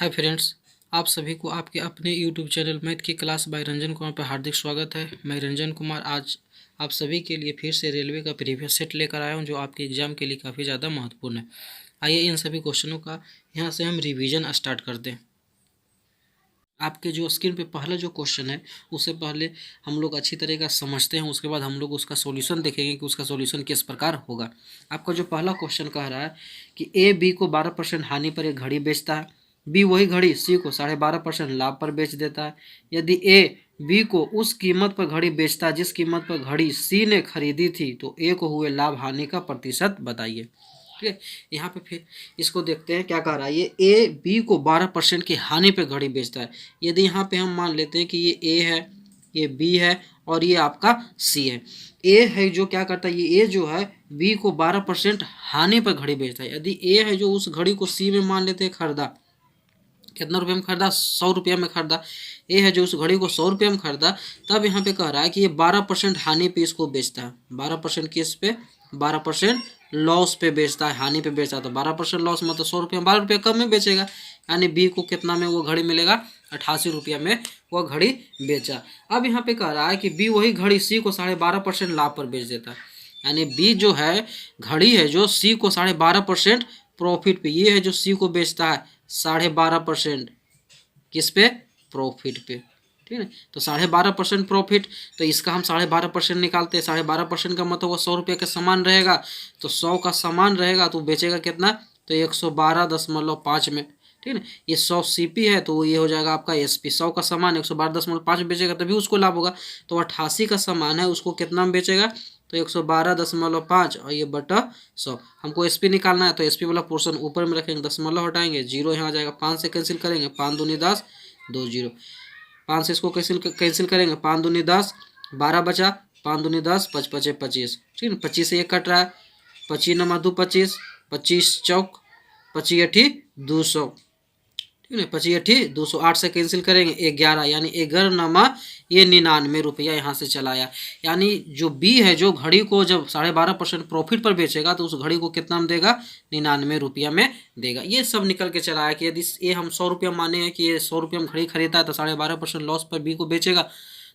Hi friends, आप सभी को आपके अपने यूट्यूब चैनल मैथ की क्लास बाय रंजन कुमार पर हार्दिक स्वागत है। मैं रंजन कुमार आज आप सभी के लिए फिर से रेलवे का प्रीवियस सेट लेकर आया हूं, जो आपके एग्जाम के लिए काफ़ी ज़्यादा महत्वपूर्ण है। आइए इन सभी क्वेश्चनों का यहां से हम रिवीजन स्टार्ट करते हैं। आपके जो स्क्रीन पे पहला जो क्वेश्चन है, उससे पहले हम लोग अच्छी तरीके से समझते हैं, उसके बाद हम लोग उसका सॉल्यूशन देखेंगे कि उसका सॉल्यूशन किस प्रकार होगा। आपका जो पहला क्वेश्चन कह रहा है कि ए बी को 12% हानि पर एक घड़ी बेचता है, बी वही घड़ी सी को 12.5% लाभ पर बेच देता है। यदि ए बी को उस कीमत पर घड़ी बेचता है जिस कीमत पर घड़ी सी ने खरीदी थी, तो ए को हुए लाभ हानि का प्रतिशत बताइए। ठीक है, यहाँ पे फिर इसको देखते हैं क्या कह रहा है। ये ए बी को 12% की हानि पे घड़ी बेचता है। यदि यहाँ पे हम मान लेते हैं कि ये ए है, ये बी है और ये आपका सी है। ए है जो क्या करता है, ये ए जो है बी को 12% हानि पर घड़ी बेचता है। यदि ए है जो उस घड़ी को सी में मान लेते हैं खरीदा, कितना रुपये में खरीदा, 100 रुपये में खरीदा। ए है जो उस घड़ी को 100 रुपये में खरीदा, तब यहाँ पे कह रहा है कि ये 12% हानि पे इसको बेचता है। 12% किस पे? 12% लॉस पे बेचता है, हानि पे बेचता है। तो 12% लॉस मतलब 100 रुपये में 12 रुपये कम में बेचेगा। यानी बी को कितना में वो घड़ी मिलेगा? 88 रुपये में वह घड़ी बेचा। अब यहाँ पे कह रहा है कि बी वही घड़ी सी को 12.5% लाभ पर बेच देता है। यानी बी जो है घड़ी है जो सी को 12.5% प्रॉफिट पे, ये है जो सी को बेचता है 12.5% किस पे? प्रॉफिट पे। ठीक है, तो 12.5% प्रॉफिट, तो इसका हम 12.5% निकालते हैं। 12.5% का मतलब वो 100 रुपये का सामान रहेगा, तो 100 का सामान रहेगा तो बेचेगा कितना? तो 112.5 में। ठीक है, ये 100 सीपी है तो ये हो जाएगा आपका एसपी। 100 का सामान 112.5 बेचेगा तभी उसको लाभ होगा। तो 88 का सामान है, उसको कितना में बेचेगा? तो 112.5 और ये बटा 100। हमको एसपी निकालना है, तो एसपी वाला पोर्शन ऊपर में रखेंगे, दशमलव हटाएंगे, जीरो यहाँ आ जाएगा। 5 से कैंसिल करेंगे, 5 दूनी 10, 2 जीरो। 5 से इसको कैंसिल करेंगे, 5 दूनी 10, 12 बचा, 5 दूनी 10, 5 पचे 25। ठीक है, 25 से ये कट रहा है, 25 नमा 2 25, 25 चौक 25 अठी 200। ठीक है, 25 अठी 200। 8 से कैंसिल करेंगे, 11, यानी 11 नमा ये 99 रुपया यहाँ से चलाया। यानी जो बी है जो घड़ी को जब 12.5% प्रॉफिट पर बेचेगा, तो उस घड़ी को कितना में देगा? 99 रुपया में देगा। ये सब निकल के चला है कि यदि ये हम 100 रुपया माने हैं कि ये 100 रुपया में घड़ी खरीदा है, तो 12.5% लॉस पर बी को बेचेगा,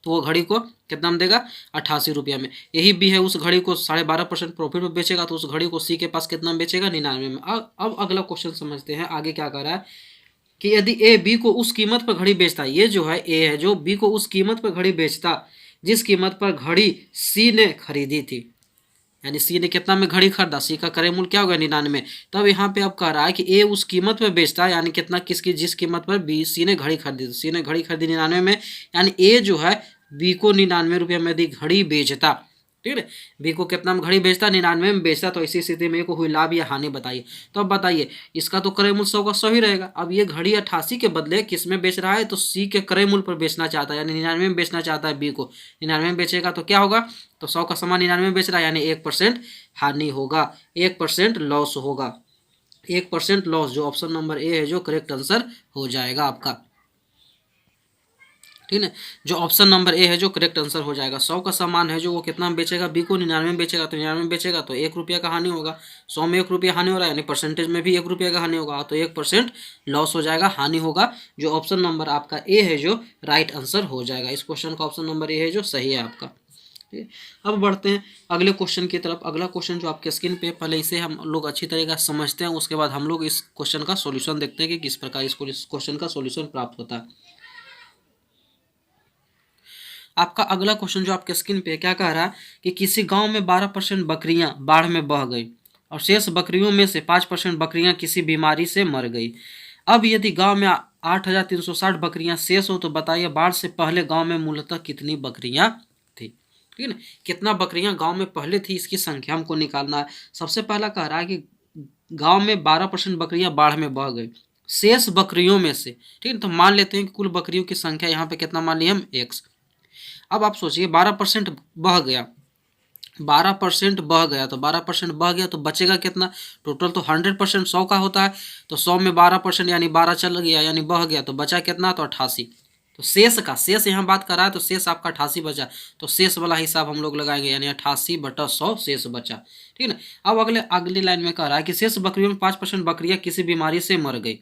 तो वो घड़ी को कितना में देगा? 88 रुपया में। यही बी है उस घड़ी को 12.5% प्रॉफिट पर बेचेगा, तो उस घड़ी को सी के पास कितना में बेचेगा? 99 में। अब अगला क्वेश्चन समझते हैं, आगे क्या कर रहा है कि यदि ए बी को उस कीमत पर घड़ी बेचता, ये जो है ए है जो बी को उस कीमत पर घड़ी बेचता जिस कीमत पर घड़ी सी ने खरीदी थी। यानी सी ने कितना में घड़ी खरीदा? सी का क्रय मूल्य क्या होगा? 99। तब यहाँ पे अब कह रहा है कि ए उस कीमत पर बेचता, यानी कितना? किसकी? जिस कीमत पर बी सी ने घड़ी खरीदी। सी ने घड़ी खरीदी 99 में, यानी ए जो है बी को 99 रुपये में यदि घड़ी बेचता, ठीक है, बी को कितना में घड़ी बेचता? 99 में बेचता। तो इसी स्थिति में ए को हुई लाभ या हानि बताइए। तो अब बताइए, इसका तो क्रय मूल्य 100 का 100 ही रहेगा। अब ये घड़ी 88 के बदले किस में बेच रहा है? तो सी के क्रय मूल्य पर बेचना चाहता है, यानी 99 में बेचना चाहता है। बी को 99 में बेचेगा तो क्या होगा? तो 100 का सामान 99 में बेच रहा है, यानी 1% हानि होगा, 1% लॉस होगा। 1% लॉस, जो ऑप्शन नंबर ए है जो करेक्ट आंसर हो जाएगा आपका। ठीक है, जो ऑप्शन नंबर ए है जो करेक्ट आंसर हो जाएगा। 100 का सामान है जो वो कितना में बेचेगा? बी को 99 में बेचेगा, तो 99 में बेचेगा तो 1 रुपया का हानि होगा। 100 में 1 रुपया हानि हो रहा है, यानी परसेंटेज में भी 1 रुपया का हानि होगा, तो 1% लॉस हो जाएगा, हानि होगा। जो ऑप्शन नंबर आपका ए है जो राइट आंसर हो जाएगा। इस क्वेश्चन का ऑप्शन नंबर ए है जो सही है आपका। अब बढ़ते हैं अगले क्वेश्चन की तरफ। अगला क्वेश्चन जो आपके स्क्रीन पे, पहले इसे हम लोग अच्छी तरीके से समझते हैं, उसके बाद हम लोग इस क्वेश्चन का सॉल्यूशन देखते हैं कि किस प्रकार इस क्वेश्चन का सॉल्यूशन प्राप्त होता है। आपका अगला क्वेश्चन जो आपके स्क्रीन पे क्या कह रहा है कि किसी गांव में 12% बकरियां बाढ़ में बह गई और शेष बकरियों में से 5% बकरियां किसी बीमारी से मर गई। अब यदि गांव में 8,360 बकरियां शेष हो, तो बताइए बाढ़ से पहले गांव में मूलतः कितनी बकरियां थी। ठीक है ना, कितना बकरियां गांव में पहले थी, इसकी संख्या हमको निकालना है। सबसे पहला कह रहा है कि गांव में 12% बकरियां बाढ़ में बह गई, शेष बकरियों में से, ठीक है, तो मान लेते हैं कि कुल बकरियों की संख्या यहाँ पे कितना मान लिया हम? x। अब आप सोचिए 12% बह गया, 12% बह गया, तो 12% बह गया तो बचेगा कितना? टोटल तो 100% 100 का होता है, तो 100 में 12% यानी 12 चल गया, यानी बह गया, तो बचा कितना? तो 88। तो शेष का, शेष यहाँ बात कर रहा है, तो शेष आपका 88 बचा, तो शेष वाला हिसाब हम लोग लगाएंगे, यानी 88/100 शेष बचा। ठीक है ना। अब अगले लाइन में कह रहा है कि शेष बकरियों में 5% बकरियां किसी बीमारी से मर गई।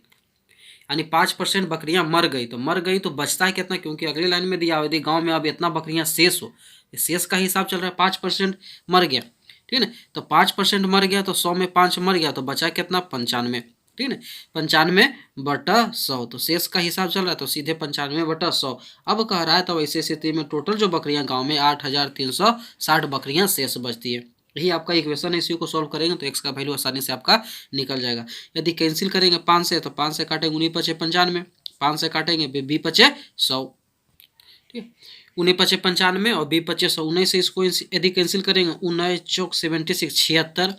यानी 5% बकरियां मर गई, तो मर गई तो बचता है कितना, क्योंकि अगली लाइन में दिया हुआ यदि गाँव में अब इतना बकरियां शेष हो, शेष का हिसाब चल रहा है, 5% मर गया, ठीक है ना। तो 5% मर गया तो 100 में 5 मर गया तो बचा कितना, 95, ठीक है ना। 95/100, तो शेष का हिसाब चल रहा है तो सीधे 95/100। अब कह रहा है तो ऐसी स्थिति में टोटल जो बकरियां गांव में 8360 बकरियां शेष बचती है। यही आपका इक्वेशन है, इसी को सॉल्व करेंगे तो एक्स का वैल्यू आसानी से आपका निकल जाएगा। यदि कैंसिल करेंगे 5 से तो 5 से काटेंगे 19 पचे 95, 5 से काटेंगे 20 पचे 100, ठीक है। 19 पचे 95 और 20 पचे 100, 19 से इसको यदि कैंसिल करेंगे 19 चौक 76 76,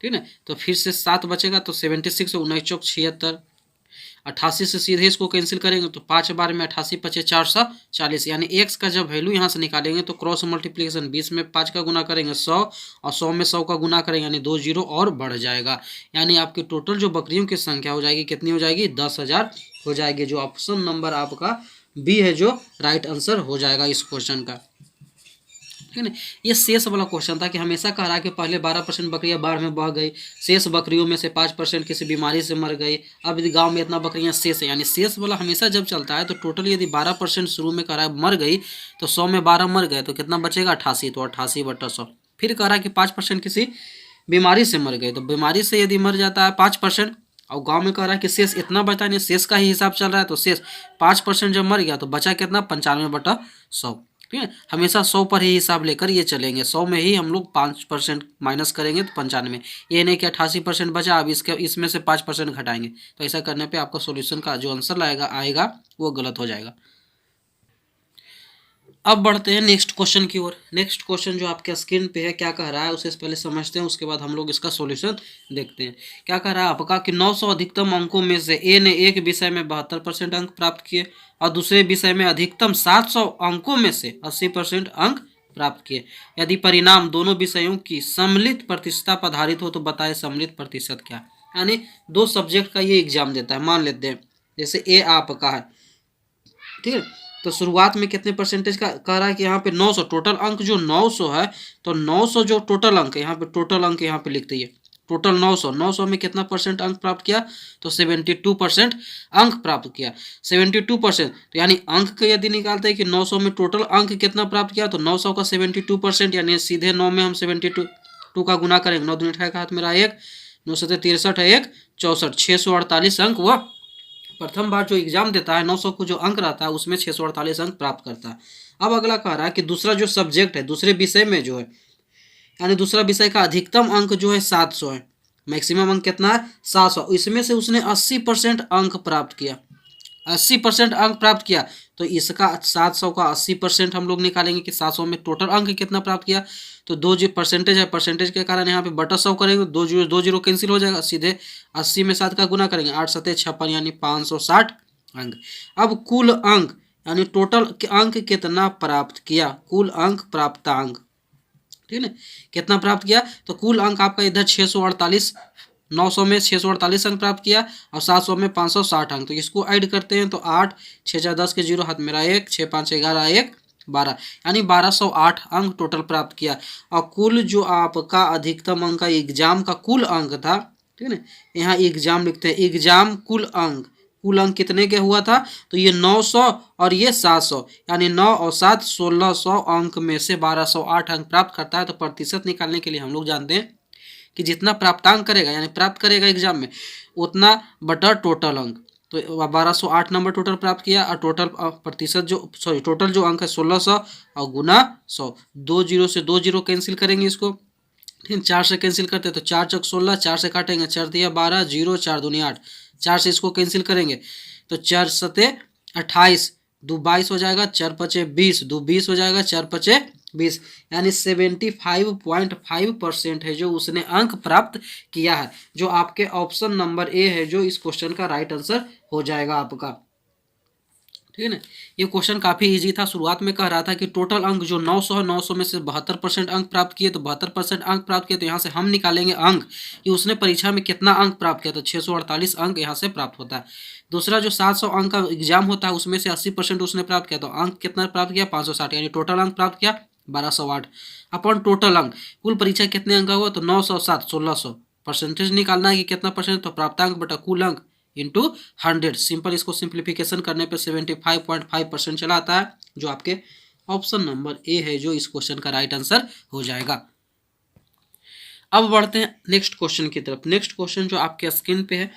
ठीक है। तो फिर से 7 बचेगा तो 76 से 19 चौक 76, 88 से सीधे इसको कैंसिल करेंगे तो 5 बार में 88 पचे 440, यानी एक्स का जब वैल्यू यहाँ से निकालेंगे तो क्रॉस मल्टीप्लिकेशन 20 में 5 का गुना करेंगे 100 और 100 में 100 का गुना करेंगे, यानी 2 जीरो और बढ़ जाएगा। यानी आपकी टोटल जो बकरियों की संख्या हो जाएगी कितनी हो जाएगी, 10,000 हो जाएगी। जो ऑप्शन नंबर आपका बी है जो राइट आंसर हो जाएगा इस क्वेश्चन का, ठीक है ना। ये शेष वाला क्वेश्चन था कि हमेशा कह रहा है कि पहले 12% बकरियां बाढ़ में बह गई, शेष बकरियों में से 5% किसी बीमारी से मर गई, अब यदि गांव में इतना बकरियां शेष है, यानी शेष वाला हमेशा जब चलता है तो टोटल यदि 12% शुरू में कह रहा है मर गई तो 100 में 12 मर गए तो कितना बचेगा, 88, तो 88/100। फिर कह रहा है कि 5% किसी बीमारी से मर गए, तो बीमारी से यदि मर जाता है 5% और गांव में कह रहा है कि शेष इतना बचा नहीं, शेष का ही हिसाब चल रहा है, तो शेष 5% जब मर गया तो बचा कितना, 95/100, ठीक है। हमेशा 100 पर ही हिसाब लेकर ये चलेंगे, 100 में ही हम लोग 5% माइनस करेंगे तो 95, ये नहीं कि 88% बचा अब इसमें से 5% घटाएंगे, तो ऐसा करने पे आपका सॉल्यूशन का जो आंसर आएगा वो गलत हो जाएगा। अब बढ़ते हैं नेक्स्ट क्वेश्चन की ओर। नेक्स्ट क्वेश्चन जो आपके स्क्रीन पे है क्या कह रहा है उसे पहले समझते हैं, उसके बाद हम लोग इसका सॉल्यूशन देखते हैं। क्या कह रहा है आपका कि 900 अधिकतम अंकों में से ए ने एक विषय में 72% अंक प्राप्त किए और दूसरे विषय में अधिकतम 700 अंकों में से 80% अंक प्राप्त किए। यदि परिणाम दोनों विषयों की सम्मिलित प्रतिशत पर आधारित हो तो बताए सम्मिलित प्रतिशत क्या। यानी 2 सब्जेक्ट का ये एग्जाम देता है, मान लेते हैं जैसे ए आपका है, ठीक है। तो शुरुआत में कितने परसेंटेज का कह रहा है कि यहाँ पे 900 टोटल अंक जो 900 है, तो 900 जो टोटल अंक है यहाँ पे, टोटल अंक यहाँ पे लिखते हैं टोटल 900 में कितना परसेंट अंक प्राप्त किया, तो 72% अंक प्राप्त किया। 72%, तो यानी अंक का यदि निकालते हैं कि 900 में टोटल अंक कितना प्राप्त किया, तो 900 का 72%, यानी सीधे 9 में हम 72 का गुना करेंगे, 9 दूनी 18 का हाथ मेरा 1, 9 से 63 है 1 64, 648 अंक वह प्रथम बार जो एग्जाम देता है 900 को जो अंक रहता है उसमें 648 अंक प्राप्त करता है। अब अगला कह रहा है कि दूसरा जो सब्जेक्ट है, दूसरे विषय में जो है, यानी दूसरा विषय का अधिकतम अंक जो है 700 है, मैक्सिमम अंक कितना है 700, इसमें से उसने 80% अंक प्राप्त किया, 80% अंक प्राप्त किया, तो इसका 700 का 80% हम लोग निकालेंगे कि 700 में टोटल अंक कितना प्राप्त किया, तो 2 जो परसेंटेज है, परसेंटेज के कारण यहाँ पे बटा 100 करेंगे, 2 जीरो कैंसिल हो जाएगा, सीधे 80 में 7 का गुना करेंगे, 8 7 56, यानी 560 अंक। अब कुल अंक यानी टोटल अंक कितना प्राप्त किया, कुल अंक प्राप्तांक, ठीक है, कितना प्राप्त किया, तो कुल अंक आपका इधर 648, 900 में 648 अंक प्राप्त किया और 700 में 560 अंक, तो इसको ऐड करते हैं तो 8 6 4 10 के 0 हाथ मेरा 1 6 5 11 1 12, यानी 1208 अंक टोटल प्राप्त किया। और कुल जो आपका अधिकतम अंक का एग्जाम का कुल अंक था, ठीक है ना, यहाँ एग्जाम लिखते हैं, एग्जाम कुल अंक कितने के हुआ था, तो ये 900 और ये 700, यानी 9 और 7 1600 अंक में से 1208 अंक प्राप्त करता है। तो प्रतिशत निकालने के लिए हम लोग जानते हैं कि जितना प्राप्तांक करेगा यानी प्राप्त करेगा एग्जाम में उतना बटा टोटल अंक, तो 1208 नंबर टोटल प्राप्त किया और टोटल प्रतिशत जो टोटल जो अंक है 1600 और गुना 100, 2 जीरो से 2 जीरो कैंसिल करेंगे इसको, ठीक है, 4 से कैंसिल करते हैं तो 4 चौक 16, 4 से काटेंगे 4 दिया 12, 0 4 दूनी 8, 4 से इसको कैंसिल करेंगे तो 4 सते 28, 2 22 हो जाएगा, 4 पचे 20, 2 20 हो जाएगा, 4 पचे 20, यानी 75.5% है जो उसने अंक प्राप्त किया है, जो आपके ऑप्शन नंबर ए है जो इस क्वेश्चन का राइट आंसर हो जाएगा आपका, ठीक है ना। ये क्वेश्चन काफ़ी इजी था। शुरुआत में कह रहा था कि टोटल अंक जो 900 है, 900 में से 72% अंक प्राप्त किए, तो 72% अंक प्राप्त किए तो यहाँ से हम निकालेंगे अंक कि उसने परीक्षा में कितना अंक प्राप्त किया, तो 648 अंक यहाँ से प्राप्त होता है। दूसरा जो 700 अंक का एग्जाम होता है उसमें से 80% उसने प्राप्त किया, तो अंक कितना प्राप्त किया 560, यानी टोटल अंक प्राप्त किया 1208 अपन टोटल अंक। कुल परीक्षा कितने अंक का हुआ, तो 900 7 1600, परसेंटेज निकालना है कि कितना परसेंट, तो प्राप्तांक बटा कुल अंक इंटू 100। सिंपल इसको सिंप्लीफिकेशन करने पे 75.5% चला आता है, जो आपके ऑप्शन नंबर ए है जो इस क्वेश्चन का राइट आंसर हो जाएगा। अब बढ़ते हैं नेक्स्ट क्वेश्चन की तरफ। नेक्स्ट क्वेश्चन जो आपके स्क्रीन पे है,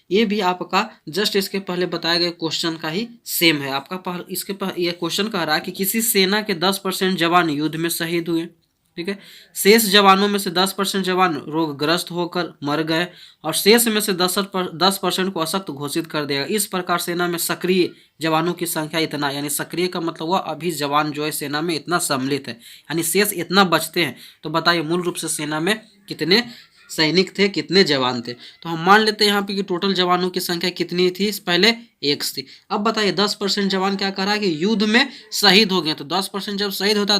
ये भी आपका जस्ट इसके पहले बताए गए क्वेश्चन का ही सेम है। आपका ये क्वेश्चन कह रहा है कि किसी सेना के 10% जवान युद्ध में शहीद हुए, ठीक है। शेष जवानों में से 10% जवान रोगग्रस्त होकर मर गए और शेष में से 10% को अशक्त घोषित कर दिया। इस प्रकार सेना में सक्रिय जवानों की संख्या इतना, यानी सक्रिय का मतलब हुआ अभी जवान जो है सेना में इतना सम्मिलित है, यानी शेष इतना बचते हैं। तो बताइए मूल रूप से सेना में कितने सैनिक थे, कितने जवान थे। तो हम मान लेते हैं यहाँ पे कि टोटल जवानों की संख्या कितनी थी, पहले 1 थी। अब बताइए 10% जवान क्या कह रहा है कि युद्ध में शहीद हो गए। तो 10% जब शहीद होगा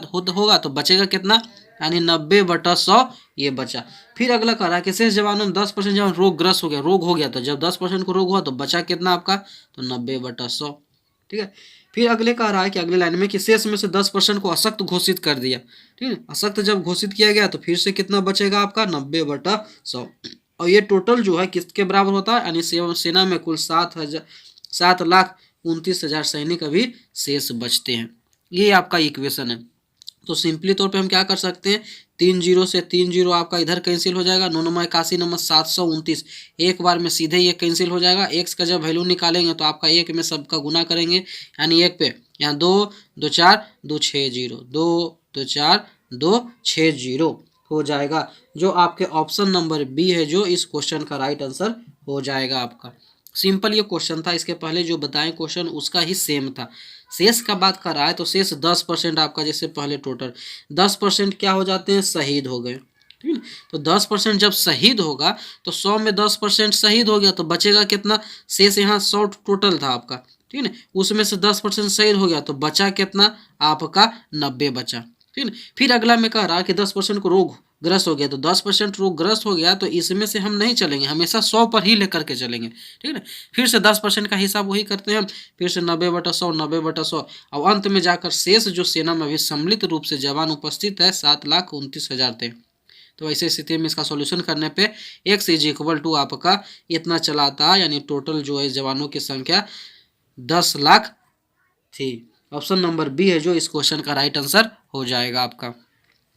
तो बचेगा कितना, यानी 90/100 ये बचा। फिर अगला कह रहा है कि शेष जवानों में 10% जवान रोगग्रस्त हो गया, रोग हो गया। तो जब 10% को रोग हुआ तो बचा कितना आपका, तो 90/100, ठीक है। फिर अगले कह रहा है कि अगले लाइन में कि शेष में से 10% को अशक्त घोषित कर दिया, ठीक है। अशक्त जब घोषित किया गया तो फिर से कितना बचेगा आपका, 90/100। और ये टोटल जो है किसके बराबर होता है, यानी सेना में कुल 7,29,000 सैनिक अभी शेष बचते हैं। ये आपका इक्वेशन है। तो सिंपली तौर पे हम क्या कर सकते हैं, 3 0 से 3 0 आपका इधर कैंसिल हो जाएगा, 9 9 81 9 729 एक बार में सीधे ये कैंसिल हो जाएगा। एक्स का जब वैल्यू निकालेंगे तो आपका एक में सबका गुना करेंगे, यानी एक पे यहाँ 2 2 4 2 6 0 2 2 4 2 6 0 हो जाएगा, जो आपके ऑप्शन नंबर बी है जो इस क्वेश्चन का राइट आंसर हो जाएगा आपका। सिंपल ये क्वेश्चन था, इसके पहले जो बताएं क्वेश्चन उसका ही सेम था। शेष का बात कर रहा है तो शेष 10% आपका, जैसे पहले टोटल 10% क्या हो जाते हैं, शहीद हो गए, ठीक है। तो 10% जब शहीद होगा तो 100 में 10% शहीद हो गया तो बचेगा कितना, शेष यहाँ 100 टोटल था आपका, ठीक है। उसमें से 10% शहीद हो गया तो बचा कितना आपका, 90 बचा, ठीक है। फिर अगला में कह रहा है कि 10% को रोग ग्रस्त हो गया, तो 10% रोगग्रस्त हो गया तो इसमें से हम नहीं चलेंगे, हमेशा 100 पर ही लेकर के चलेंगे, ठीक है ना। फिर से 10% का हिसाब वही करते हैं हम, फिर से 90/100 90/100। और अंत में जाकर शेष जो सेना में अभी सम्मिलित रूप से जवान उपस्थित है 7,29,000 थे। तो ऐसे स्थिति में इसका सॉल्यूशन करने पे x = आपका इतना चलाता है, यानी टोटल जो है जवानों की संख्या 10 लाख थी। ऑप्शन नंबर बी है जो इस क्वेश्चन का राइट आंसर हो जाएगा आपका।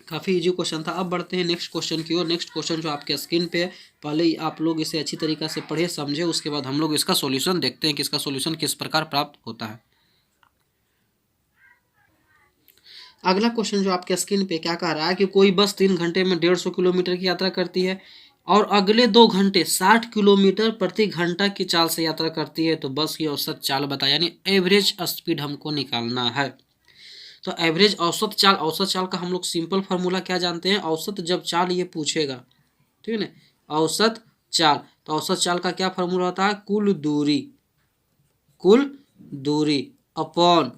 काफ़ी इजी क्वेश्चन था। अब बढ़ते हैं नेक्स्ट क्वेश्चन की ओर। नेक्स्ट क्वेश्चन जो आपके स्क्रीन पे है, पहले ही आप लोग इसे अच्छी तरीक़ा से पढ़े समझे, उसके बाद हम लोग इसका सॉल्यूशन देखते हैं कि इसका सॉल्यूशन किस प्रकार प्राप्त होता है। अगला क्वेश्चन जो आपके स्क्रीन पे क्या कह रहा है कि कोई बस 3 घंटे में 150 किलोमीटर की यात्रा करती है और अगले 2 घंटे 60 किलोमीटर प्रति घंटा की चाल से यात्रा करती है, तो बस की औसत चाल बताया, यानी एवरेज स्पीड हमको निकालना है। तो एवरेज औसत चाल का हम लोग सिंपल फार्मूला क्या जानते हैं, औसत जब चाल ये पूछेगा, ठीक है ना, औसत चाल, तो औसत चाल का क्या फार्मूला होता है, कुल दूरी अपॉन,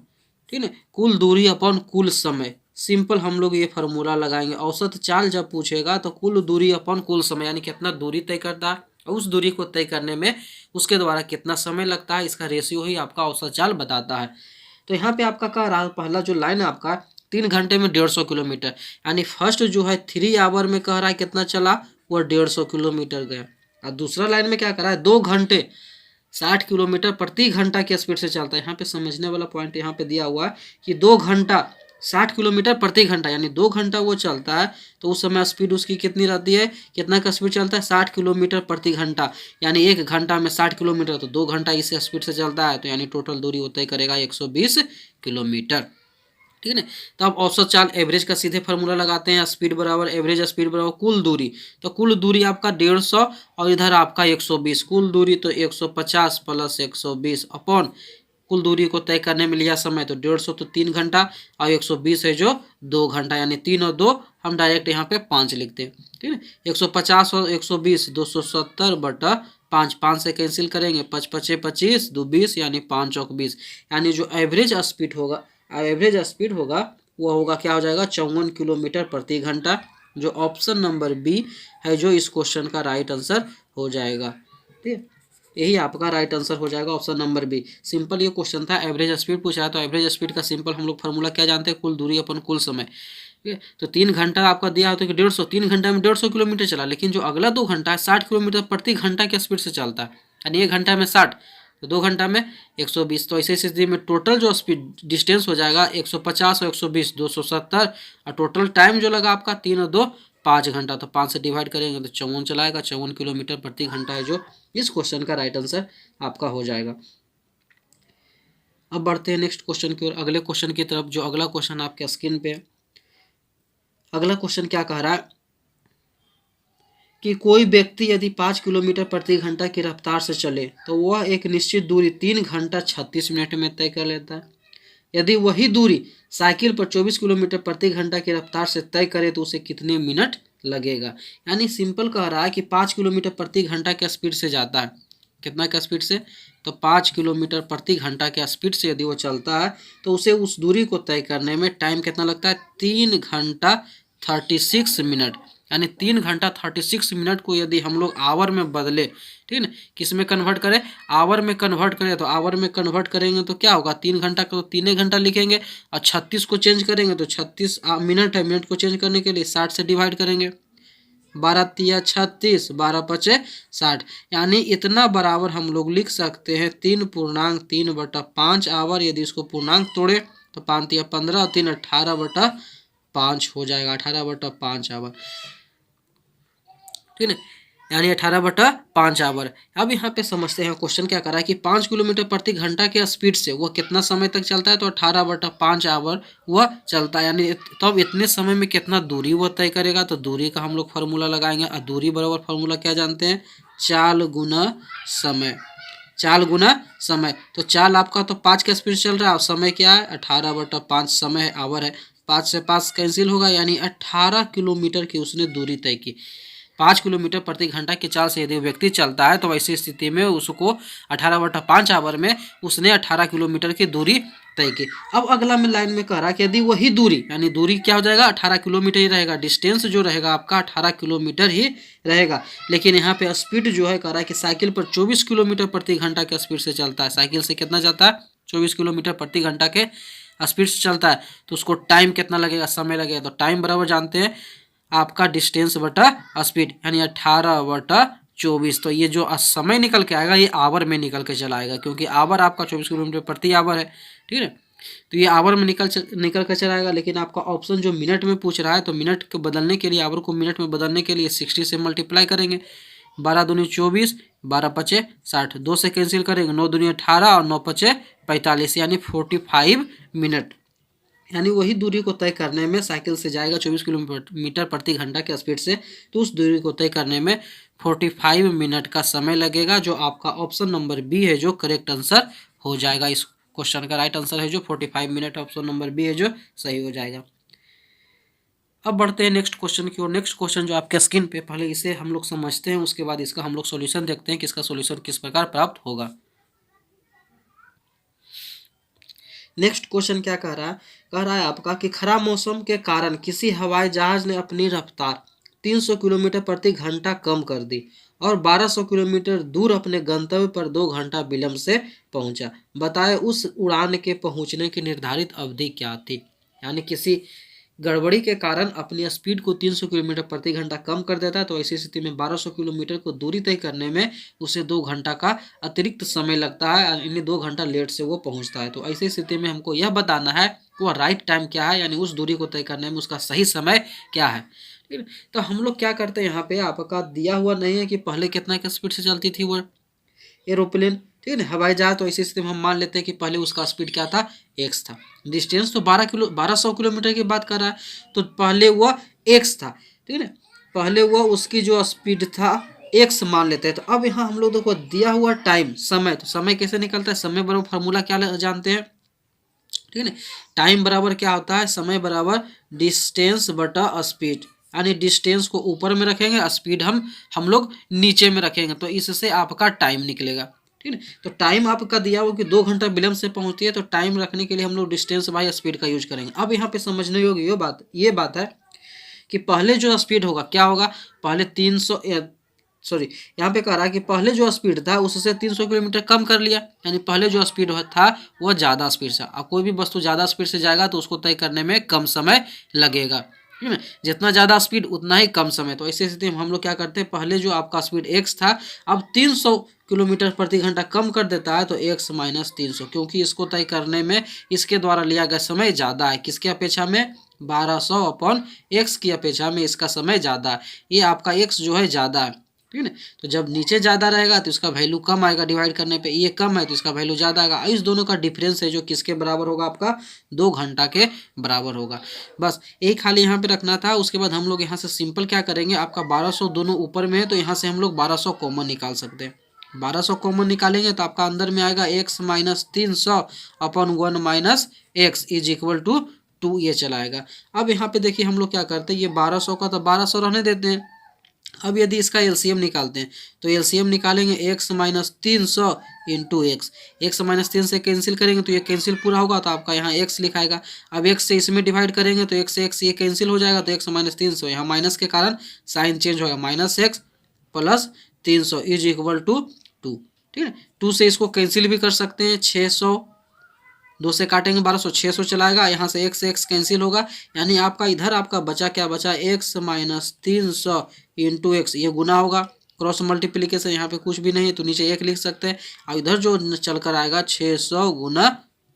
ठीक है, कुल दूरी अपॉन कुल समय। सिंपल हम लोग ये फार्मूला लगाएंगे। औसत चाल जब पूछेगा तो कुल दूरी अपॉन कुल समय, यानी कितना दूरी तय करता है, उस दूरी को तय करने में उसके द्वारा कितना समय लगता है, इसका रेशियो ही आपका औसत चाल बताता है। तो यहाँ पे आपका कह रहा है, पहला जो लाइन है आपका 3 घंटे में 150 किलोमीटर, यानी फर्स्ट जो है 3 आवर में कह रहा है कितना चला, वो 150 किलोमीटर गया। और दूसरा लाइन में क्या कर रहा है, 2 घंटे 60 किलोमीटर प्रति घंटा की स्पीड से चलता है। यहाँ पे समझने वाला पॉइंट यहाँ पे दिया हुआ है कि 2 घंटा 60 किलोमीटर प्रति घंटा, यानी 2 घंटा वो चलता है तो उस समय स्पीड उसकी कितनी रहती है, कितना का स्पीड चलता है, 60 किलोमीटर प्रति घंटा, यानी 1 घंटा में 60 किलोमीटर, तो 2 घंटा इस स्पीड से चलता है, तो यानी टोटल दूरी वो तय करेगा 120 किलोमीटर, ठीक है ना। तो अब औसत चाल एवरेज का सीधे फार्मूला लगाते हैं, स्पीड बराबर एवरेज स्पीड बराबर कुल दूरी। तो कुल दूरी आपका 150 और इधर आपका 120, कुल दूरी तो 150 प्लस 120 अपॉन कुल दूरी को तय करने में लिया समय, तो 150 तो 3 घंटा और 120 है जो 2 घंटा, यानी 3 और 2 हम डायरेक्ट यहाँ पे 5 लिखते हैं, ठीक है। 150 और 120 270/5, 5 से कैंसिल करेंगे, 5 5 25 2 20, यानी 5 चौक 20, यानी जो एवरेज स्पीड होगा वो होगा क्या हो जाएगा, 54 किलोमीटर प्रति घंटा, जो ऑप्शन नंबर बी है जो इस क्वेश्चन का राइट आंसर हो जाएगा, ठीक है। यही आपका राइट आंसर हो जाएगा, ऑप्शन नंबर बी। सिंपल ये क्वेश्चन था, एवरेज स्पीड पूछा है, तो एवरेज स्पीड का सिंपल हम लोग फार्मूला क्या जानते हैं, कुल दूरी अपन कुल समय, ठीक है। तो 3 घंटा आपका दिया होता है कि 150, 3 घंटा में 150 किलोमीटर चला, लेकिन जो अगला 2 घंटा है 60 किलोमीटर प्रति घंटा की स्पीड से चलता है, यानी 1 घंटा में 60, तो 2 घंटा में 120। तो ऐसे स्थिति में टोटल जो स्पीड डिस्टेंस हो जाएगा 150 और 120 270, और टोटल टाइम जो लगा आपका 3 और 2 5 घंटा। तो 5 से डिवाइड करेंगे तो 54 चलाएगा, 54 किलोमीटर प्रति घंटा है जो इस क्वेश्चन का राइट आंसर आपका हो जाएगा। अब बढ़ते हैं नेक्स्ट क्वेश्चन की ओर, अगले क्वेश्चन की तरफ। जो अगला क्वेश्चन आपके स्क्रीन पे, अगला क्वेश्चन क्या कह रहा है कि कोई व्यक्ति यदि 5 किलोमीटर प्रति घंटा की रफ्तार से चले तो वह एक निश्चित दूरी 3 घंटा 36 मिनट में तय कर लेता है। यदि वही दूरी साइकिल पर 24 किलोमीटर प्रति घंटा की रफ्तार से तय करे तो उसे कितने मिनट लगेगा। यानी सिंपल कह रहा है कि 5 किलोमीटर प्रति घंटा के स्पीड से जाता है, कितना का स्पीड से, तो 5 किलोमीटर प्रति घंटा के स्पीड से यदि वो चलता है तो उसे उस दूरी को तय करने में टाइम कितना लगता है, 3 घंटा 36 मिनट। यानी 3 घंटा 36 मिनट को यदि हम लोग आवर में बदले, ठीक है ना, किस में कन्वर्ट करें, आवर में कन्वर्ट करें, तो आवर में कन्वर्ट करेंगे तो क्या होगा, 3 घंटा को तो 3 घंटा लिखेंगे, और 36 को चेंज करेंगे तो 36 मिनट है, मिनट को चेंज करने के लिए 60 से डिवाइड करेंगे, 12 तिया 36, 12 पचे 60। यानी इतना बराबर हम लोग लिख सकते हैं 3.3/5 आवर। यदि इसको पूर्णांक तोड़े तो 5 तिया 15 और 3 18/5 हो जाएगा, 18/5 आवर, ठीक है, यानी 18/5 आवर। अब यहाँ पे समझते हैं क्वेश्चन क्या कर रहा है कि 5 किलोमीटर प्रति घंटा के स्पीड से वह कितना समय तक चलता है, तो 18/5 आवर वह चलता है। यानी तब इतने समय में कितना दूरी वह तय करेगा, तो दूरी का हम लोग फार्मूला लगाएंगे, और दूरी बराबर फार्मूला क्या जानते हैं, चाल गुना समय, चाल गुना समय। तो चाल आपका तो 5 का स्पीड चल रहा है और समय क्या है, 18/5 समय आवर है, 5 से 5 कैंसिल होगा, यानी 18 किलोमीटर की उसने दूरी तय की। 5 किलोमीटर प्रति घंटा की चाल से यदि व्यक्ति चलता है तो ऐसी स्थिति में उसको 18/5 आवर में उसने 18 किलोमीटर की दूरी तय की। अब अगला में लाइन में कह रहा है कि यदि वही दूरी, यानी दूरी क्या हो जाएगा, 18 किलोमीटर ही रहेगा, डिस्टेंस जो रहेगा आपका 18 किलोमीटर ही रहेगा। लेकिन यहाँ पे स्पीड जो है कह रहा है कि साइकिल पर 24 किलोमीटर प्रति घंटा के स्पीड से चलता है, साइकिल से कितना जाता है, 24 किलोमीटर प्रति घंटा के स्पीड से चलता है, तो उसको टाइम कितना लगेगा, समय लगेगा। तो टाइम बराबर जानते हैं आपका डिस्टेंस बटा स्पीड, यानी 18/24। तो ये जो समय निकल के आएगा ये आवर में निकल के चला आएगा, क्योंकि आवर आपका 24 किलोमीटर प्रति आवर है, ठीक है। तो ये आवर में निकल कर चला आएगा। लेकिन आपका ऑप्शन जो मिनट में पूछ रहा है, तो मिनट को बदलने के लिए, आवर को मिनट में बदलने के लिए 60 से मल्टीप्लाई करेंगे, 12 दूनी 24, 12 पचे 60, 2 से कैंसिल करेंगे, 9 दूनी 18 और 9 पचे 45, यानी 45 मिनट। यानी वही दूरी को तय करने में साइकिल से जाएगा 24 किलोमीटर प्रति घंटा के स्पीड से, तो उस दूरी को तय करने में 45 मिनट का समय लगेगा, जो आपका ऑप्शन नंबर बी है जो करेक्ट आंसर हो जाएगा। इस क्वेश्चन का राइट आंसर है जो 45 मिनट, ऑप्शन नंबर बी है जो सही हो जाएगा। अब बढ़ते हैं नेक्स्ट क्वेश्चन की ओर। नेक्स्ट क्वेश्चन जो आपके स्क्रीन पे, पहले इसे हम लोग समझते हैं, उसके बाद इसका हम लोग सॉल्यूशन देखते हैं कि इसका सॉल्यूशन किस प्रकार प्राप्त होगा। नेक्स्ट क्वेश्चन क्या कह रहा है आपका कि खराब मौसम के कारण किसी हवाई जहाज ने अपनी रफ्तार 300 किलोमीटर प्रति घंटा कम कर दी और 1200 किलोमीटर दूर अपने गंतव्य पर 2 घंटा विलंब से पहुंचा। बताए उस उड़ान के पहुंचने की निर्धारित अवधि क्या थी। यानी किसी गड़बड़ी के कारण अपनी स्पीड को 300 किलोमीटर प्रति घंटा कम कर देता है, तो ऐसी स्थिति में 1200 किलोमीटर को दूरी तय करने में उसे 2 घंटा का अतिरिक्त समय लगता है, यानी 2 घंटा लेट से वो पहुंचता है। तो ऐसी स्थिति में हमको यह बताना है कि वह राइट टाइम क्या है, यानी उस दूरी को तय करने में उसका सही समय क्या है। ठीक है, तो हम लोग क्या करते हैं, यहाँ पे आपका दिया हुआ नहीं है कि पहले कितना की स्पीड से चलती थी वो एरोप्लेन, ठीक है ना, हवाई जहाज। तो इसी स्थिति में हम मान लेते हैं कि पहले उसका स्पीड क्या था, एक्स था। डिस्टेंस तो 1200 किलोमीटर की बात कर रहा है, तो पहले वह एक्स था, ठीक है ना, पहले वह उसकी जो स्पीड था एक्स मान लेते हैं। तो अब यहाँ हम लोग देखो दिया हुआ टाइम समय, तो समय कैसे निकलता है, समय बराबर फार्मूला क्या जानते हैं, ठीक है ना, टाइम बराबर क्या होता है, समय बराबर डिस्टेंस बटा स्पीड। यानी डिस्टेंस को ऊपर में रखेंगे, स्पीड हम लोग नीचे में रखेंगे, तो इससे आपका टाइम निकलेगा। ठीक है, तो टाइम आपका दिया हुआ कि 2 घंटा विलंब से पहुंचती है, तो टाइम रखने के लिए हम लोग डिस्टेंस बाय स्पीड का यूज करेंगे। अब यहाँ पे समझने योग्य ये बात है कि पहले जो स्पीड होगा क्या होगा, पहले 300 यहाँ पे कह रहा है कि पहले जो स्पीड था उससे 300 किलोमीटर कम कर लिया, यानी पहले जो स्पीड था वह ज़्यादा स्पीड से। अब कोई भी वस्तु ज़्यादा स्पीड से जाएगा तो उसको तय करने में कम समय लगेगा। ठीक है। जितना ज़्यादा स्पीड उतना ही कम समय। तो ऐसे स्थिति में हम लोग क्या करते हैं, पहले जो आपका स्पीड x था अब 300 किलोमीटर प्रति घंटा कम कर देता है तो x माइनस 300, क्योंकि इसको तय करने में इसके द्वारा लिया गया समय ज़्यादा है। किसके अपेक्षा में? 1200 अपॉन x की अपेक्षा में इसका समय ज़्यादा है। ये आपका x जो है ज़्यादा है, ठीक है। तो जब नीचे ज़्यादा रहेगा तो इसका वैल्यू कम आएगा, डिवाइड करने पे ये कम है तो इसका वैल्यू ज़्यादा आएगा। इस दोनों का डिफरेंस है जो किसके बराबर होगा? आपका 2 घंटा के बराबर होगा। बस एक खाली यहाँ पे रखना था। उसके बाद हम लोग यहाँ से सिंपल क्या करेंगे, आपका 1200 दोनों ऊपर में है तो यहाँ से हम लोग 1200 कॉमन निकाल सकते हैं। 1200 कॉमन निकालेंगे तो आपका अंदर में आएगा x minus 300 upon 1 minus x is equal to 2, ये चलाएगा। अब यहाँ पे देखिए हम लोग क्या करते हैं, ये 1200 का तो 1200 रहने देते हैं। अब यदि इसका एलसीएम निकालते हैं तो एलसीएम निकालेंगे x minus 300 into x. X minus 3 से कैंसिल करेंगे तो ये कैंसिल पूरा होगा तो आपका यहाँ x लिखाएगा। अब x से इसमें डिवाइड करेंगे तो x से x ये कैंसिल हो जाएगा तो x माइनस 300, यहाँ माइनस के कारण साइन चेंज होगा, minus x plus 300 is equal to 2, ठीक है। 2 से इसको कैंसिल भी कर सकते हैं, 600, 2 से काटेंगे 1200, 600 चलाएगा, यहाँ से x कैंसिल होगा, यानी आपका इधर आपका बचा क्या बचा, x माइनस 300 इंटू एक्स, ये गुना होगा, क्रॉस मल्टीप्लीकेशन, यहाँ पे कुछ भी नहीं है तो नीचे 1 लिख सकते हैं। और इधर जो चल कर आएगा 600 गुना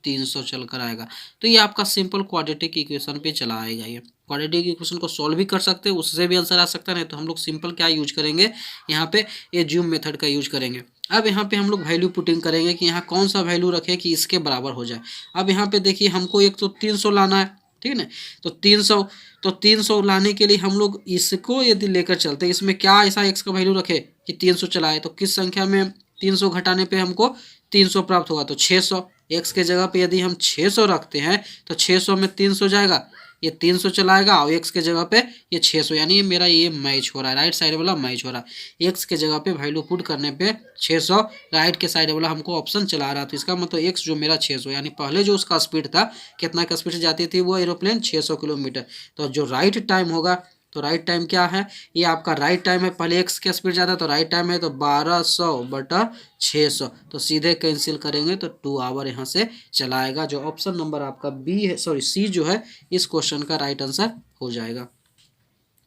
300 चल कर आएगा। तो ये आपका सिंपल क्वाड्रेटिक इक्वेशन पे चला आएगा। ये क्वाड्रेटिक इक्वेशन को सॉल्व भी कर सकते हैं, उससे भी आंसर आ सकता है। नहीं तो हम लोग सिंपल क्या यूज करेंगे, यहाँ पे ये ज्यूम मेथड का यूज करेंगे। अब यहाँ पे हम लोग वैल्यू पुटिंग करेंगे कि यहाँ कौन सा वैल्यू रखे कि इसके बराबर हो जाए। अब यहाँ पे देखिए हमको एक तो 300 लाना है, ठीक है ना। तो 300 लाने के लिए हम लोग इसको यदि लेकर चलते हैं, इसमें क्या ऐसा x का वैल्यू रखे कि 300 चलाए, तो किस संख्या में 300 घटाने पे हमको 300 प्राप्त होगा, तो 600। x के जगह पे यदि हम 600 रखते हैं तो 600 में 300 जाएगा, ये 300 चलाएगा और x के जगह पे ये 600, यानी मेरा ये मैच हो रहा है, राइट साइड वाला मैच हो रहा है। x के जगह पे वैल्यू पुट करने पे 600, राइट के साइड वाला हमको ऑप्शन चला रहा, तो इसका मतलब x जो मेरा 600, यानी पहले जो उसका स्पीड था कितना का स्पीड से जाती थी वो एरोप्लेन 600 किलोमीटर। तो जो राइट टाइम होगा, तो राइट टाइम क्या है, ये आपका राइट टाइम है, पहले x का स्पीड ज़्यादा तो राइट टाइम है तो 1200 बटा 600, तो सीधे कैंसिल करेंगे तो 2 आवर यहाँ से चलाएगा। जो ऑप्शन नंबर आपका बी है, सॉरी सी जो है इस क्वेश्चन का राइट आंसर हो जाएगा,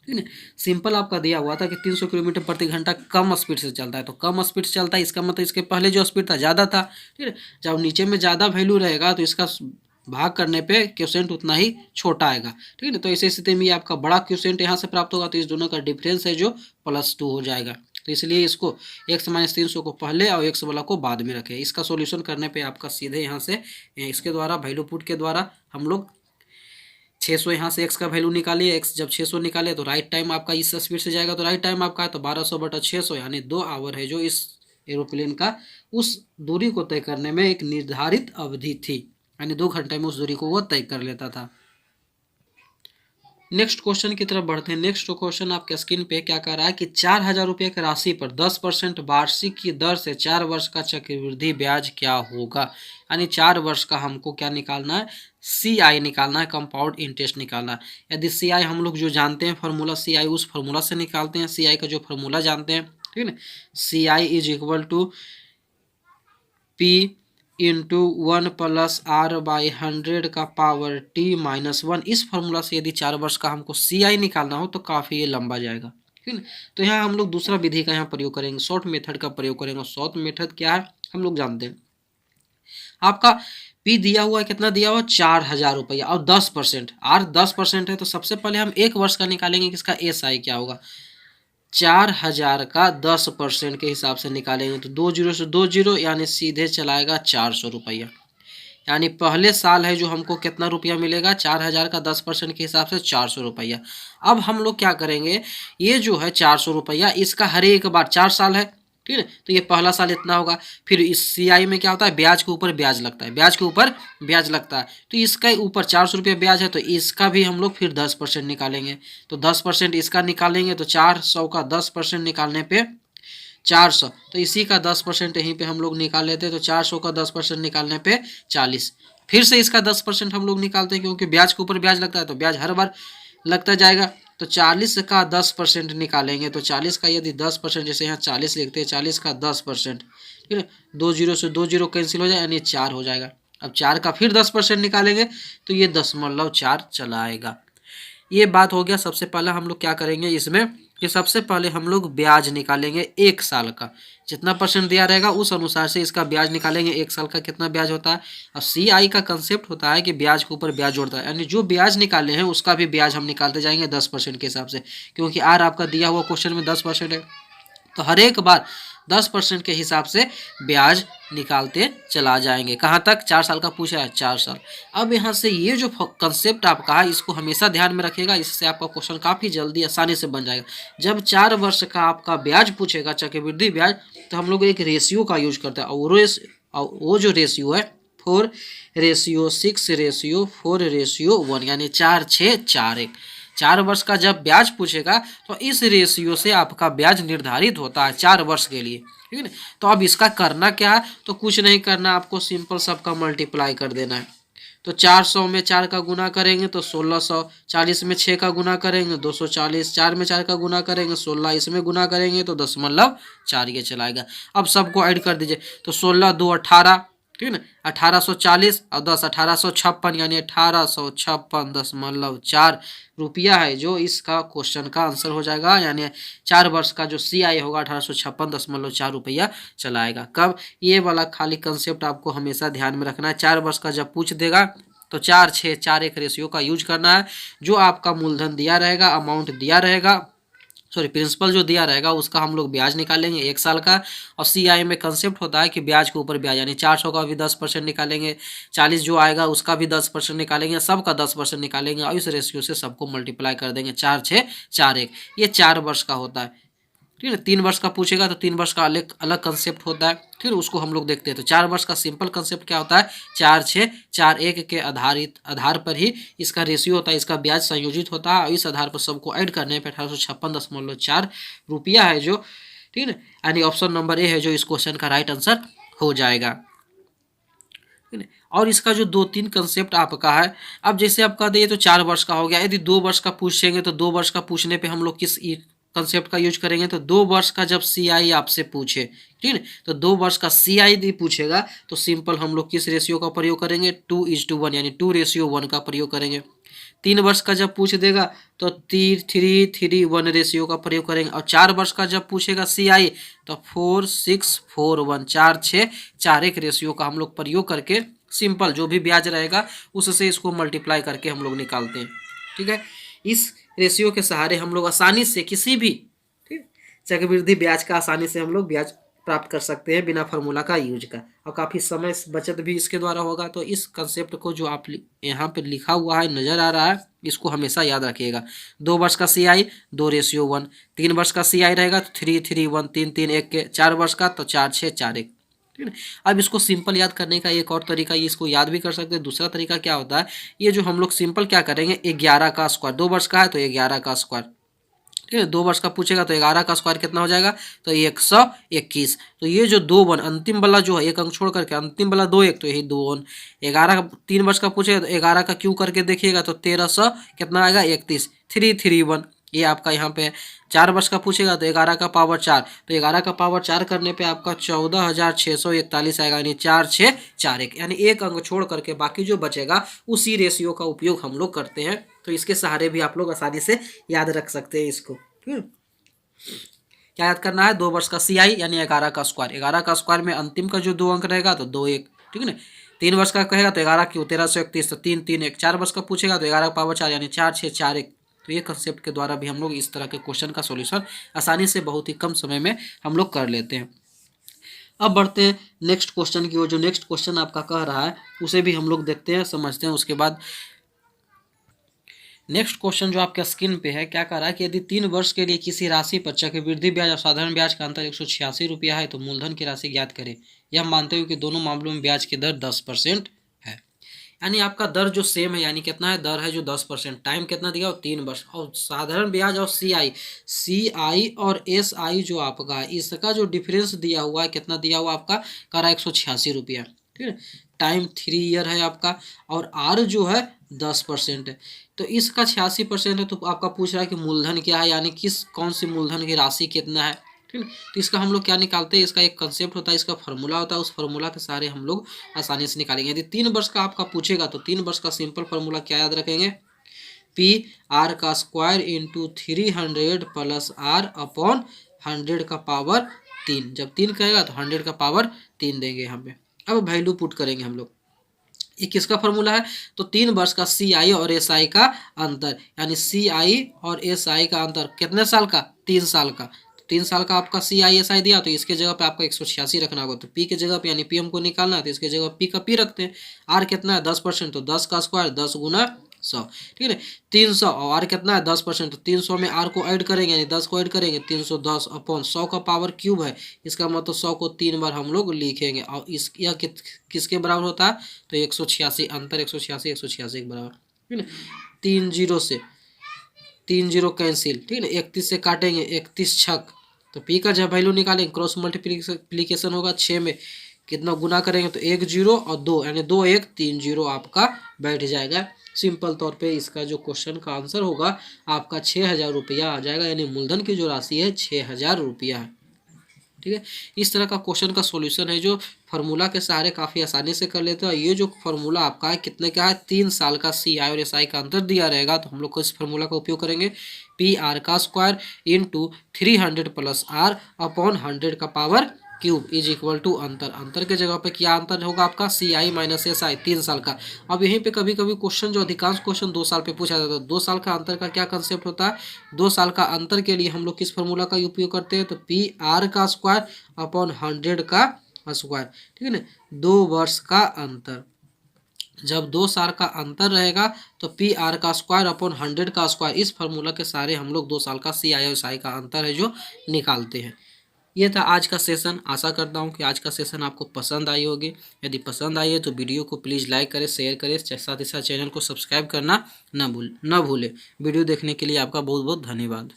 ठीक है। सिंपल आपका दिया हुआ था कि 300 किलोमीटर प्रति घंटा कम स्पीड से चलता है, तो कम स्पीड से चलता है इसका मतलब इसके पहले जो स्पीड था ज़्यादा था, ठीक है। जब नीचे में ज़्यादा वैल्यू रहेगा तो इसका भाग करने पे क्वोशेंट उतना ही छोटा आएगा, ठीक है। तो ऐसे स्थिति में आपका बड़ा क्वोशेंट यहाँ से प्राप्त होगा, तो इस दोनों का डिफरेंस है जो +2 हो जाएगा। तो इसलिए इसको x माइनस 300 को पहले और x वाला को बाद में रखें। इसका सॉल्यूशन करने पे आपका सीधे यहाँ से इसके द्वारा वैल्यू पुट के द्वारा हम लोग 600 यहाँ से x का वैल्यू निकालिए। x जब 600 निकाले तो राइट टाइम आपका इस स्पीड से जाएगा, तो राइट टाइम आपका है तो 1200 बटा 600, यानी 2 आवर है जो इस एरोप्लेन का उस दूरी को तय करने में एक निर्धारित अवधि थी, यानी 2 घंटे में उस दूरी को वो तय कर लेता था। नेक्स्ट क्वेश्चन की तरफ बढ़ते हैं। नेक्स्ट क्वेश्चन आपके स्क्रीन पे क्या कह रहा है कि 4000 रुपये की राशि पर 10% वार्षिक की दर से 4 वर्ष का चक्रवृद्धि ब्याज क्या होगा, यानी 4 वर्ष का हमको क्या निकालना है, CI निकालना है, कंपाउंड इंटरेस्ट निकालना है। यदि CI हम लोग जो जानते हैं फार्मूला CI, उस फार्मूला से निकालते हैं। CI का जो फार्मूला जानते हैं, ठीक है ना, CI is equal to P into 1 plus R/100 का पावर T माइनस 1। इस फार्मूला से यदि 4 वर्ष का हमको CI निकालना हो तो काफ़ी ये लंबा जाएगा, ठीक है। तो यहाँ हम लोग दूसरा विधि का यहाँ प्रयोग करेंगे, शॉर्ट मेथड का प्रयोग करेंगे। शॉर्ट मेथड क्या है हम लोग जानते हैं। आपका P दिया हुआ है, कितना दिया हुआ, 4000 रुपया और 10%, R 10% है, तो सबसे पहले हम 1 वर्ष का निकालेंगे कि इसका SI क्या होगा। 4000 का 10% के हिसाब से निकालेंगे तो 2 जीरो से 2 जीरो, यानी सीधे चलाएगा 400 रुपया, यानी पहले साल है जो हमको कितना रुपया मिलेगा, 4000 का 10% के हिसाब से 400 रुपया। अब हम लोग क्या करेंगे, ये जो है 400 रुपया इसका हर एक बार 4 साल है, ठीक है, तो ये पहला साल इतना होगा। फिर इस CI में क्या होता है, ब्याज के ऊपर ब्याज लगता है, ब्याज के ऊपर ब्याज लगता है, तो इसका ऊपर 400 रुपये ब्याज है, तो इसका भी हम लोग फिर 10% निकालेंगे। तो 10% इसका निकालेंगे तो 400 का 10% निकालने पे 400, तो इसी का 10% यहीं पे हम लोग निकाल लेते हैं, तो 400 का 10% निकालने पे 40। फिर से इसका 10% हम लोग निकालते हैं, क्योंकि ब्याज के ऊपर ब्याज लगता है तो ब्याज हर बार लगता जाएगा। तो 40 का 10% निकालेंगे तो 40 का यदि 10%, जैसे यहाँ 40 लिखते हैं, 40 का 10%, ठीक है, 2 जीरो से 2 जीरो कैंसिल हो जाए, यानी 4 हो जाएगा। अब 4 का फिर 10% निकालेंगे तो ये 0.4 चला आएगा। ये बात हो गया। सबसे पहले हम लोग क्या करेंगे इसमें कि सबसे पहले हम लोग ब्याज निकालेंगे 1 साल का। जितना परसेंट दिया रहेगा उस अनुसार से इसका ब्याज निकालेंगे। 1 साल का कितना ब्याज होता है। अब CI का कंसेप्ट होता है कि ब्याज के ऊपर ब्याज जोड़ता है, यानी जो ब्याज निकाले हैं उसका भी ब्याज हम निकालते जाएंगे 10% के हिसाब से, क्योंकि आर आपका दिया हुआ क्वेश्चन में 10% है। तो हर एक बार 10% के हिसाब से ब्याज निकालते चला जाएंगे। कहाँ तक, 4 साल का पूछा है, 4 साल। अब यहाँ से ये जो कंसेप्ट आपका है इसको हमेशा ध्यान में रखिएगा, इससे आपका क्वेश्चन काफ़ी जल्दी आसानी से बन जाएगा। जब 4 वर्ष का आपका ब्याज पूछेगा, चक्रवृद्धि ब्याज, तो हम लोग एक रेशियो का यूज करते हैं, और वो जो रेशियो है 4:6:4:1, यानी 4:6:4:1। 4 वर्ष का जब ब्याज पूछेगा तो इस रेशियो से आपका ब्याज निर्धारित होता है 4 वर्ष के लिए, ठीक है ना। तो अब इसका करना क्या है, तो कुछ नहीं करना, आपको सिंपल सबका मल्टीप्लाई कर देना है। तो 400 में 4 का गुना करेंगे तो 1600, 40 में 6 का गुना करेंगे 240, 4 में 4 का गुना करेंगे 16, इसमें गुना करेंगे तो 0.4 ये चलाएगा। अब सबको ऐड कर दीजिए, तो 16 2 18, ठीक है ना, 1840 और 10 1856, यानी 1856.4 रुपया है जो इसका क्वेश्चन का आंसर हो जाएगा। यानी 4 वर्ष का जो CI होगा 1856.4 रुपया चलाएगा। कब, ये वाला खाली कंसेप्ट आपको हमेशा ध्यान में रखना है। 4 वर्ष का जब पूछ देगा तो 4:6:4:1 रेशियो का यूज करना है। जो आपका मूलधन दिया रहेगा, अमाउंट दिया रहेगा, सॉरी प्रिंसिपल जो दिया रहेगा उसका हम लोग ब्याज निकालेंगे 1 साल का। और CI में कंसेप्ट होता है कि ब्याज के ऊपर ब्याज, यानी 400 का भी 10% निकालेंगे, 40 जो आएगा उसका भी 10% निकालेंगे, सबका 10% निकालेंगे और इस रेशियो से सबको मल्टीप्लाई कर देंगे 4:6:4:1। ये 4 वर्ष का होता है, ठीक है। 3 वर्ष का पूछेगा तो 3 वर्ष का अलग अलग कंसेप्ट होता है, फिर उसको हम लोग देखते हैं। तो 4 वर्ष का सिंपल कंसेप्ट क्या होता है, 4:6:4:1 के आधार पर ही इसका रेशियो होता है, इसका ब्याज संयोजित होता है और इस आधार पर सबको ऐड करने पर 1856.4 रुपया है जो, ठीक है, यानी ऑप्शन नंबर ए है जो इस क्वेश्चन का राइट आंसर हो जाएगा। और इसका जो 2-3 कंसेप्ट आपका है, अब जैसे आपका ये तो 4 वर्ष का हो गया। यदि 2 वर्ष का पूछेंगे तो 2 वर्ष का पूछने पे हम लोग किस कंसेप्ट का यूज करेंगे, तो 2 वर्ष का जब CI आपसे पूछे, ठीक है, तो 2 वर्ष का CI भी पूछेगा तो सिंपल हम लोग किस रेशियो का प्रयोग करेंगे, 2:1, यानी 2:1 का प्रयोग करेंगे। 3 वर्ष का जब पूछ देगा तो 3:1 रेशियो का प्रयोग करेंगे। और 4 वर्ष का जब पूछेगा CI तो 4:6:4:1, 4:6:4:1 रेशियो का हम लोग प्रयोग करके सिंपल जो भी ब्याज रहेगा उससे इसको मल्टीप्लाई करके हम लोग निकालते हैं, ठीक है। इस रेशियो के सहारे हम लोग आसानी से किसी भी, ठीक, चक्रवृद्धि ब्याज का आसानी से हम लोग ब्याज प्राप्त कर सकते हैं बिना फार्मूला का यूज का, और काफ़ी समय बचत भी इसके द्वारा होगा। तो इस कंसेप्ट को जो आप यहाँ पे लिखा हुआ है नज़र आ रहा है, इसको हमेशा याद रखिएगा। 2 वर्ष का CI 2:1, 3 वर्ष का CI रहेगा तो 3:1, 3:1 के, 4 वर्ष का तो 4:6:4:1, ठीक है। अब इसको सिंपल याद करने का एक और तरीका, ये इसको याद भी कर सकते हैं। दूसरा तरीका क्या होता है, ये जो हम लोग सिंपल क्या करेंगे, 11 का स्क्वायर, 2 वर्ष का है तो 11 का स्क्वायर, ठीक है। 2 वर्ष का पूछेगा तो 11 का स्क्वायर कितना हो जाएगा, तो 121। तो ये जो 2 1 अंतिम वाला जो है, एक अंक छोड़ करके अंतिम वाला 2 1, तो यही 2 1। 11 3 वर्ष का पूछेगा तो 11 का क्यों करके देखिएगा तो 1300 कितना आएगा 31, 331। ये आपका यहाँ पे 4 वर्ष का पूछेगा तो 11 का पावर 4, तो 11 का पावर 4 करने पे आपका 14,641 आएगा, यानी 4:6:4:1, यानी एक अंक छोड़ करके बाकी जो बचेगा उसी रेशियो का उपयोग हम लोग करते हैं। तो इसके सहारे भी आप लोग आसानी से याद रख सकते हैं इसको, ठीक है। क्या याद करना है, 2 वर्ष का CI यानी 11 का स्क्वायर, 11 का स्क्वायर में अंतिम का जो 2 अंक रहेगा तो 2 1, ठीक है ना। 3 वर्ष का कहेगा तो 11 क्यों 1331, तो 3 3 1। 4 वर्ष का पूछेगा तो 11 का पावर 4 यानी 4:6:4:1। तो ये कंसेप्ट के द्वारा भी हम लोग इस तरह के क्वेश्चन का सॉल्यूशन आसानी से बहुत ही कम समय में हम लोग कर लेते हैं। अब बढ़ते हैं नेक्स्ट क्वेश्चन की ओर। जो नेक्स्ट क्वेश्चन आपका कह रहा है उसे भी हम लोग देखते हैं, समझते हैं। उसके बाद नेक्स्ट क्वेश्चन जो आपके स्क्रीन पे है, क्या कह रहा है कि यदि 3 वर्ष के लिए किसी राशि पर चक्रवृद्धि ब्याज और साधारण ब्याज का अंतर 186 रुपया है तो मूलधन की राशि ज्ञात करें। यह मानते हुए कि दोनों मामलों में ब्याज की दर 10% है, यानी आपका दर जो सेम है, यानी कितना है, दर है जो 10%, टाइम कितना दिया हो 3 वर्ष। और साधारण ब्याज और CI और SI जो आपका है इसका जो डिफरेंस दिया हुआ है, कितना दिया हुआ आपका, कह रहा है 186 रुपया, ठीक है। टाइम 3 ईयर है आपका, और R जो है 10% है। तो इसका 86% है, तो आपका पूछ रहा है कि मूलधन क्या है, यानी कौन सी मूलधन की राशि कितना है, ठीक है। तो इसका हम लोग क्या निकालते हैं, इसका एक कंसेप्ट होता है, इसका फार्मूला होता है, उस फार्मूला के सारे हम लोग आसानी से निकालेंगे। यदि 3 वर्ष का आपका पूछेगा तो 3 वर्ष का सिंपल फार्मूला क्या याद रखेंगे, पी आर का square into 300 plus R upon 100 का पावर 3। जब 3 कहेगा तो 100 का पावर 3 देंगे यहाँ पे। अब वैल्यू पुट करेंगे हम लोग। ये किसका फॉर्मूला है? तो 3 वर्ष का सी आई और एस आई का अंतर, यानी सी आई और एस आई का अंतर कितने साल का? 3 साल का। 3 साल का आपका सी आई एस आई दिया, तो इसके जगह पे आपको 186 रखना होगा। तो पी के जगह पे, यानी पी हमको निकालना है, तो इसके जगह पी का पी रखते हैं। आर कितना है? 10%, तो 10 का स्क्वायर 10 गुना 100, ठीक है। 300 और आर कितना है? 10%, तो 300 में आर को ऐड करेंगे, यानी 10 को ऐड करेंगे, 310 अपॉन 100 का पावर क्यूब है। इसका मतलब 100 को 3 बार हम लोग लिखेंगे। और इस यह किसके बराबर होता है? तो 186, अंतर 186 186 के बराबर, ठीक है। 3 जीरो से 3 जीरो कैंसिल, ठीक है ना। 31 से काटेंगे, 31 छक, तो पी का जब वैल्यू निकालेंगे क्रॉस मल्टीप्लीकेशन होगा 6 में, कितना गुना करेंगे तो 1 जीरो और 2, यानी 2 1 3 जीरो आपका बैठ जाएगा। सिंपल तौर पे इसका जो क्वेश्चन का आंसर होगा आपका 6,000 रुपया आ जाएगा, यानी मूलधन की जो राशि है 6,000 रुपया है, ठीक है। इस तरह का क्वेश्चन का सॉल्यूशन है जो फार्मूला के सहारे काफ़ी आसानी से कर लेते हैं। ये जो फार्मूला आपका है कितने का है? 3 साल का सी आई और एस आई का अंतर दिया रहेगा, तो हम लोग को इस फार्मूला का उपयोग करेंगे। पी आर का square into 300 plus R upon 100 का power cube is equal to अंतर। अंतर के जगह पे क्या अंतर होगा आपका? सी आई माइनस एस आई, 3 साल का। अब यहीं पे कभी कभी क्वेश्चन, जो अधिकांश क्वेश्चन 2 साल पे पूछा जाता है, 2 साल का अंतर का क्या कंसेप्ट होता है? 2 साल का अंतर के लिए हम लोग किस फार्मूला का उपयोग करते हैं? तो पी आर का स्क्वायर अपॉन 100 का स्क्वायर, ठीक है ना। 2 वर्ष का अंतर, जब 2 साल का अंतर रहेगा तो पी आर का स्क्वायर अपॉन 100 का स्क्वायर, इस फार्मूला के सारे हम लोग 2 साल का सी आई और एस आई का अंतर है जो निकालते हैं। ये था आज का सेशन। आशा करता हूँ कि आज का सेशन आपको पसंद आई होगी। यदि पसंद आई है तो वीडियो को प्लीज़ लाइक करें, शेयर करें, साथ ही साथ चैनल को सब्सक्राइब करना ना भूलें। वीडियो देखने के लिए आपका बहुत बहुत धन्यवाद।